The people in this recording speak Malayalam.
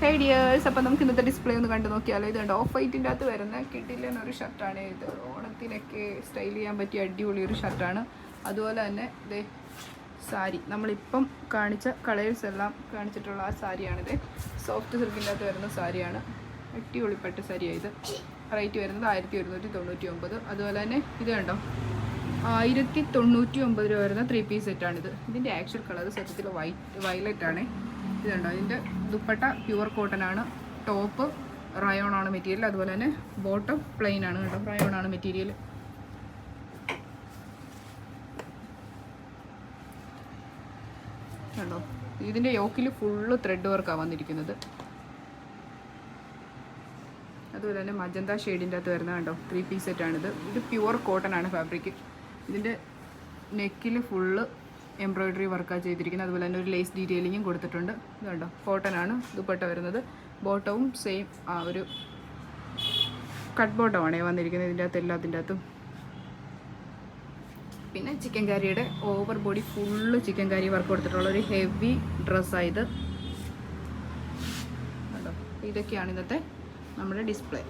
ഹേ ഡിയേഴ്സ്, അപ്പോൾ നമുക്ക് ഇന്നത്തെ ഡിസ്പ്ലേ ഒന്ന് കണ്ടു നോക്കിയാലോ. ഇതുണ്ട് ഓഫ് വൈറ്റിൻ്റെ അകത്ത് വരുന്ന കിട്ടില്ലെന്ന ഒരു ഷർട്ടാണ് ഇത്. ഓണത്തിനൊക്കെ സ്റ്റൈൽ ചെയ്യാൻ പറ്റിയ അടിപൊളി ഒരു ഷർട്ടാണ്. അതുപോലെ തന്നെ ഇതേ സാരി, നമ്മളിപ്പം കാണിച്ച കളേഴ്സ് എല്ലാം കാണിച്ചിട്ടുള്ള ആ സാരിയാണിത്. സോഫ്റ്റ് സിൽക്കിൻ്റെ അകത്ത് വരുന്ന സാരിയാണ്. അടിപൊളിപ്പെട്ട സാരിയാണ് ഇത്. റേറ്റ് വരുന്നത് 1199. അതുപോലെ തന്നെ ഇത് കണ്ടോ, 1099 രൂപ വരുന്ന 3 പീസ് സെറ്റാണിത്. ഇതിൻ്റെ ആക്ച്വൽ കളർ സത്യത്തിൽ വയലറ്റ് ആണ്. ഇതുണ്ടോ, ഇതിൻ്റെ ദുപ്പട്ട പ്യുവർ കോട്ടൺ ആണ്. ടോപ്പ് റയോൺ ആണ് മെറ്റീരിയൽ. അതുപോലെ തന്നെ ബോട്ടം പ്ലെയിൻ ആണ് കേട്ടോ, റയോൺ ആണ് മെറ്റീരിയൽ. കണ്ടോ, ഇതിൻ്റെ യോക്കിൽ ഫുള്ള് ത്രെഡ് വർക്കാണ് വന്നിരിക്കുന്നത്. അതുപോലെ തന്നെ മജന്ത ഷെയ്ഡിൻ്റെ അകത്ത് വരുന്ന കണ്ടോ 3 പീസ് സെറ്റാണിത്. ഇത് പ്യുവർ കോട്ടൺ ആണ് ഫാബ്രിക്. ഇതിൻ്റെ നെക്കിൽ ഫുള്ള് എംബ്രോയ്ഡറി വർക്കാണ് ചെയ്തിരിക്കുന്നത്. അതുപോലെ തന്നെ ഒരു ലേസ് ഡീറ്റെയിലിങ്ങും കൊടുത്തിട്ടുണ്ട്. ഇത് കണ്ടോ, കോട്ടൺ ആണ് ദുപ്പട്ട വരുന്നത്. ബോട്ടവും സെയിം ആ ഒരു കട്ട് ബോട്ടമാണ് വന്നിരിക്കുന്നത് ഇതിൻ്റെ അകത്ത് എല്ലാത്തിൻ്റെ അകത്തും. പിന്നെ ചിക്കൻ കാരിയുടെ over body full chikankari work കൊടുത്തിട്ടുള്ള ഒരു ഹെവി ഡ്രസ്സായത്. കണ്ടോ, ഇതൊക്കെയാണ് ഇന്നത്തെ നമ്മുടെ ഡിസ്പ്ലേ.